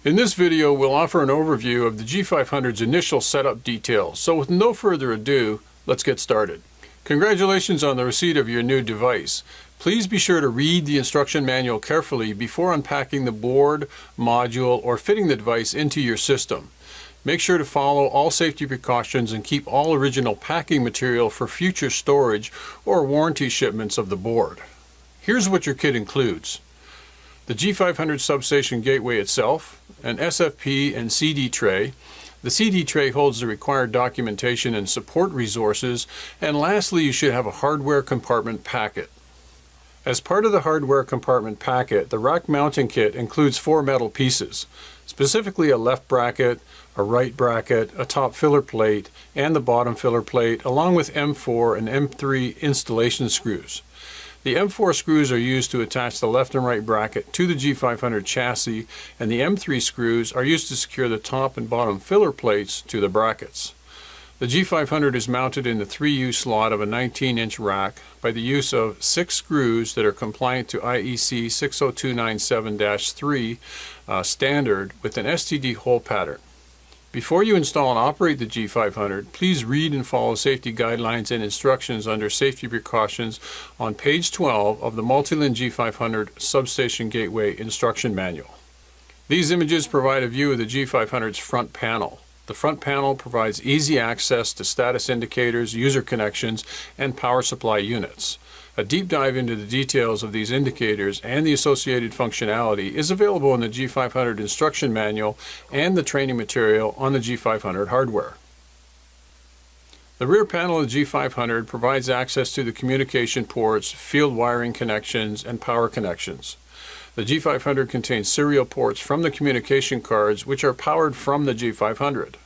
In this video, we'll offer an overview of the G500's initial setup details. So with no further ado, let's get started. Congratulations on the receipt of your new device. Please be sure to read the instruction manual carefully before unpacking the board, module, or fitting the device into your system. Make sure to follow all safety precautions and keep all original packing material for future storage or warranty shipments of the board. Here's what your kit includes: the G500 substation gateway itself, an SFP and CD tray. The CD tray holds the required documentation and support resources, and lastly, you should have a hardware compartment packet. As part of the hardware compartment packet, the rack mounting kit includes 4 metal pieces, specifically a left bracket, a right bracket, a top filler plate, and the bottom filler plate, along with M4 and M3 installation screws. The M4 screws are used to attach the left and right bracket to the G500 chassis, and the M3 screws are used to secure the top and bottom filler plates to the brackets. The G500 is mounted in the 3U slot of a 19-inch rack by the use of 6 screws that are compliant to IEC 60297-3 standard with an STD hole pattern. Before you install and operate the G500, please read and follow safety guidelines and instructions under safety precautions on page 12 of the Multilin G500 Substation Gateway Instruction Manual. These images provide a view of the G500's front panel. The front panel provides easy access to status indicators, user connections, and power supply units. A deep dive into the details of these indicators and the associated functionality is available in the G500 instruction manual and the training material on the G500 hardware. The rear panel of the G500 provides access to the communication ports, field wiring connections, and power connections. The G500 contains serial ports from the communication cards, which are powered from the G500.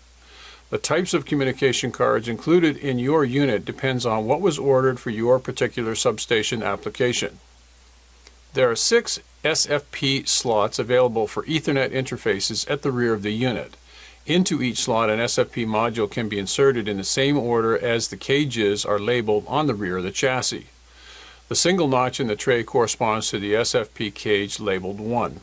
The types of communication cards included in your unit depends on what was ordered for your particular substation application. There are 6 SFP slots available for Ethernet interfaces at the rear of the unit. Into each slot, an SFP module can be inserted in the same order as the cages are labeled on the rear of the chassis. The single notch in the tray corresponds to the SFP cage labeled 1.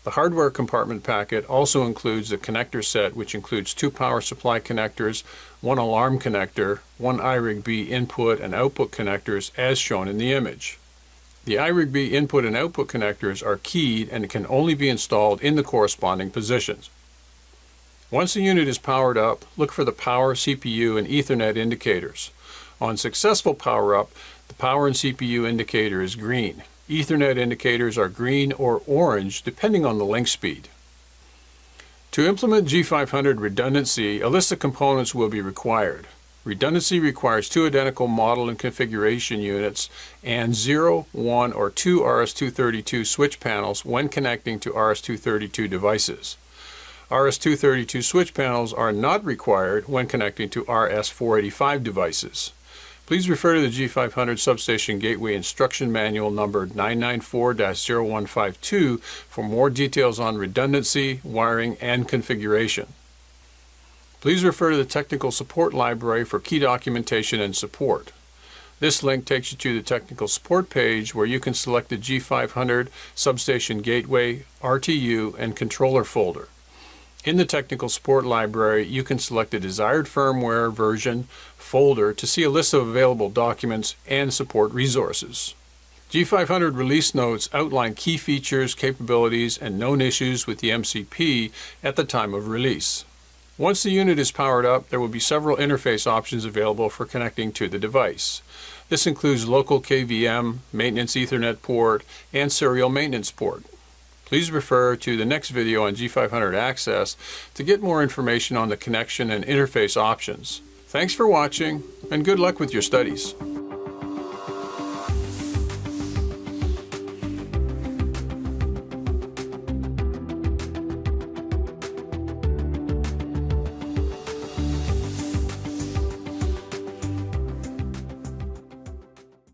The hardware compartment packet also includes the connector set, which includes 2 power supply connectors, 1 alarm connector, 1 iRig-B input and output connectors as shown in the image. The iRig-B input and output connectors are keyed and can only be installed in the corresponding positions. Once the unit is powered up, look for the power, CPU, and Ethernet indicators. On successful power up, the power and CPU indicator is green. Ethernet indicators are green or orange depending on the link speed. To implement G500 redundancy, a list of components will be required. Redundancy requires 2 identical model and configuration units and 0, 1, or 2 RS-232 switch panels when connecting to RS-232 devices. RS-232 switch panels are not required when connecting to RS-485 devices. Please refer to the G500 Substation Gateway Instruction Manual numbered 994-0152 for more details on redundancy, wiring, and configuration. Please refer to the Technical Support Library for key documentation and support. This link takes you to the Technical Support page where you can select the G500 Substation Gateway, RTU, and Controller folder. In the Technical Support Library, you can select a desired firmware version folder to see a list of available documents and support resources. G500 release notes outline key features, capabilities, and known issues with the MCP at the time of release. Once the unit is powered up, there will be several interface options available for connecting to the device. This includes local KVM, maintenance Ethernet port, and serial maintenance port. Please refer to the next video on G500 Access to get more information on the connection and interface options. Thanks for watching, and good luck with your studies.